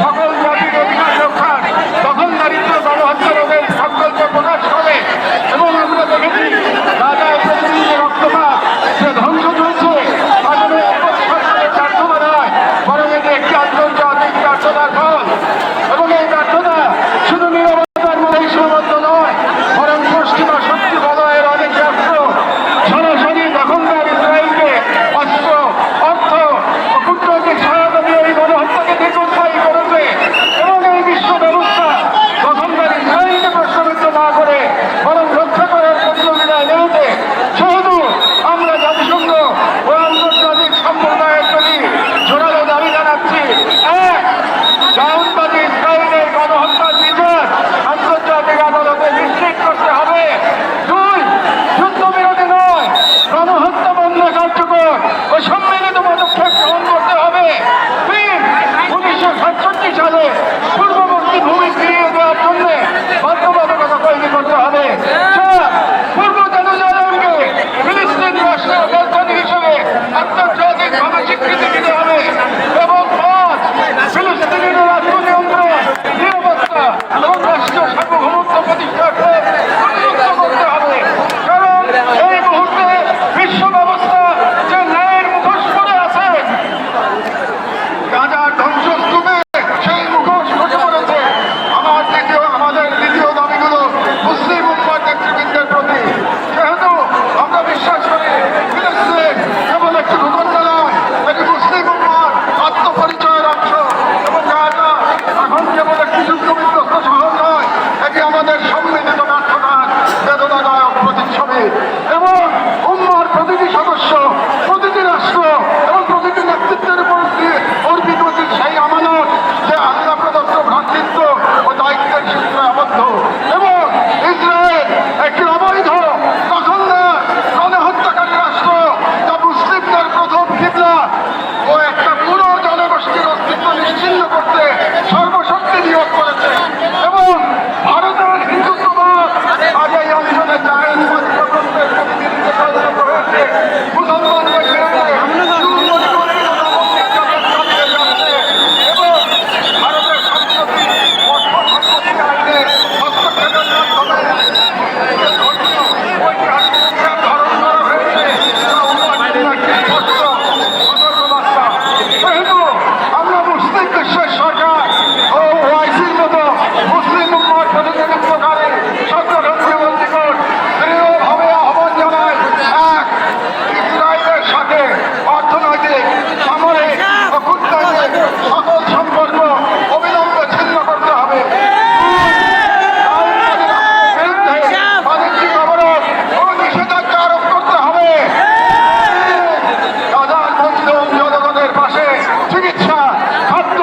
সকল জাতির অধিকার রক্ষার দখলদারিত্ব গণহত্যা রোধের সংকল্প প্রকাশ করে। এবং আমরা দেখেছি রাজায় প্রতিদিনের রক্তপাত যে ধ্বংস চলছে আসলে সরকারের প্রার্থনা নয়, বরং এটি একটি আন্তর্জাতিক প্রার্থনার ফল। এবং এই প্রার্থনা শুধু নিরবতার মধ্যেই সীমাবদ্ধ নয়, বরং পশ্চিমা শক্তি বলয়ের অনেক রাষ্ট্র সরাসরি দখলদার ইসরায়েলকে অস্ত্র, অর্থ ও কূটনৈতিক সহায়তা দিয়ে এই গণহত্যাকে দীর্ঘস্থায়ী করেছে। এবং এই বিশ্ব ব্যবস্থা দখলদার ইসরায়েলকে প্রশ্নবিদ্ধ না করে বরং রক্ষা করার প্রতিযোগিতায় নেমেছে। শুধু আমরা জাতিসংঘ ও আন্তর্জাতিক সম্প্রদায়ের প্রতি জোরালো দাবি জানাচ্ছি, এক, জায়নবাদী ইসরায়েলের গণহত্যার বিচার আন্তর্জাতিক আদালতে নিশ্চিত করতে হবে। দুই, যুদ্ধবিরতি নয়, গণহত্যা বন্ধ কার্যকর ও সম্মিলিত পদক্ষেপ গ্রহণ করতে হবে। তিন, 1967 সালে পূর্ববর্তী ভূমি ফিরিয়ে দেওয়ার জন্য বাধ্যবাধকতা তৈরি করতে হবে। চার, পূর্ব জেরুজালেমকে ফিলিস্তিন রাষ্ট্রের রাজধানী হিসেবে আন্তর্জাতিকভাবে স্বীকৃতি দিতে হবে। এবং পাঁচ, ফিলিস্তিনের রাষ্ট্র নিয়ন্ত্রণ, নিরাপত্তা এবং রাষ্ট্রীয় সার্বভৌমত্ব প্রতিষ্ঠার উন্মুক্ত করতে হবে। কারণ এই মুহূর্তে বিশ্ব ব্যবস্থা যে ন্যায়ের মুখোশ পরে আছে, গাজার ধ্বংসস্তূপে সেই মুখোশ খসে পড়েছে। আমাদের দ্বিতীয় দাবিগুলো মুসলিম উম্মার নেতৃবৃন্দের প্রতি। যেহেতু আমরা বিশ্বাস করি ফিলিস্তিন কেবল একটি ভূখণ্ড নয়, এটি মুসলিম উম্মার আত্মপরিচয়ের অংশ। এবং গাজা এখন কেবল একটি যুদ্ধবিধ্বস্ত শহর নয়, এটি আমাদের সম্মিলিত ব্যর্থতার বেদনাদায়ক প্রতিচ্ছবি। এবং উম্মার প্রতিটি সদস্য, প্রতিটি রাষ্ট্র এবং প্রতিটি নেতৃত্বের উপর দিয়ে অর্পিত সেই আমানত যে আল্লাহ প্রদত্ত ভ্রাতৃত্ব ও দায়িত্বের সূত্রে আবদ্ধ। এবং ইসরায়েল একটি অবৈধ দখলদার গণহত্যাকারী রাষ্ট্র, যা মুসলিমদের প্রথম কিবলা ও একটা পুরো জনগোষ্ঠীর অস্তিত্ব নিশ্চিহ্ন করতে সর্বশক্তি নিয়োগ করেছে। এবং ভারতের হিন্দুত্ববাদ আজ এই অঞ্চলে জায়নবাদী প্রকল্পের প্রতিনিধিত্বে পরিণত হয়েছে। মুসলমানদের বিরুদ্ধে এবং ভারতের সম্প্রতি আইনে হস্তক্ষেপের মাধ্যমে ঐতিহাসিক ধারণ করা হয়েছে। যেহেতু আমরা মুসলিম বিশ্বের সরকার ও ওআইসির মতো মুসলিম উম্মার প্রতিনিধিত্বকারী সংগঠনগুলোর নিকট দৃঢ়ভাবে আহ্বান জানাই, এক, ইসরায়েলের সাথে অর্থনৈতিক, সামরিক ও কূটনৈতিক সকল সম্পর্ক অবিলম্বে ছিন্ন করতে হবে। বিরুদ্ধে বাণিজ্যিক অবরোধ ও নিষেধাজ্ঞা আরোপ করতে হবে। গাজার মজলুম জনগণের পাশে চিকিৎসা, খাদ্য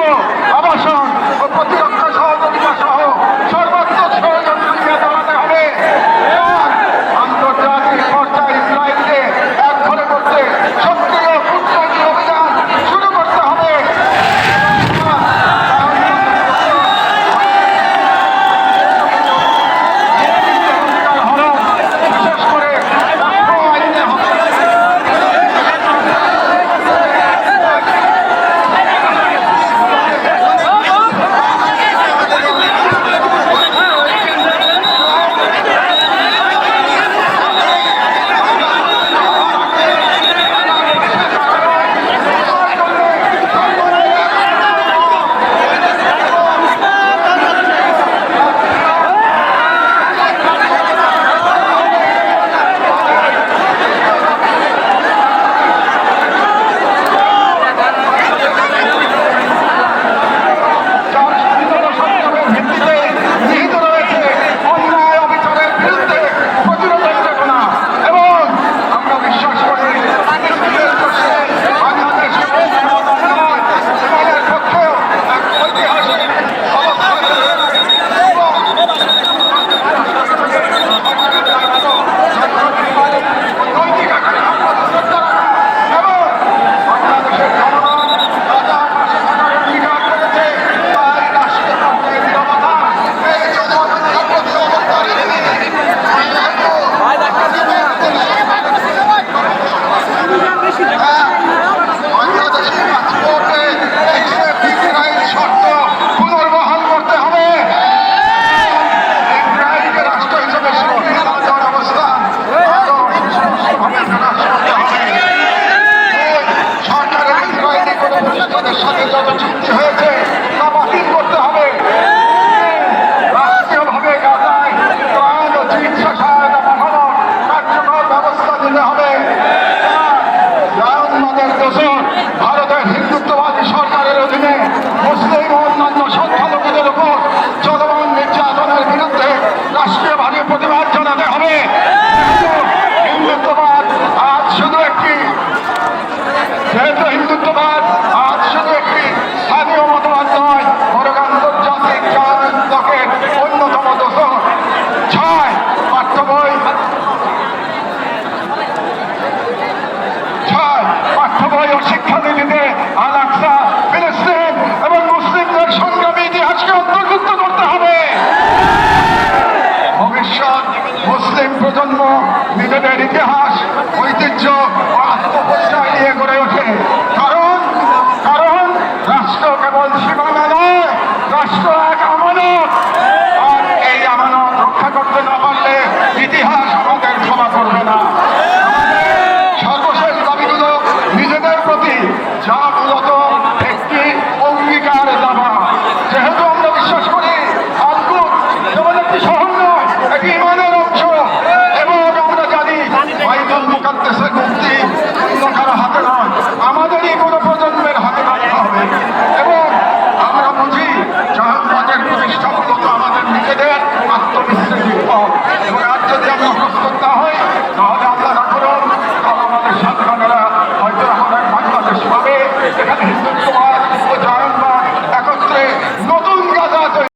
সৃষ্টি হয়েছে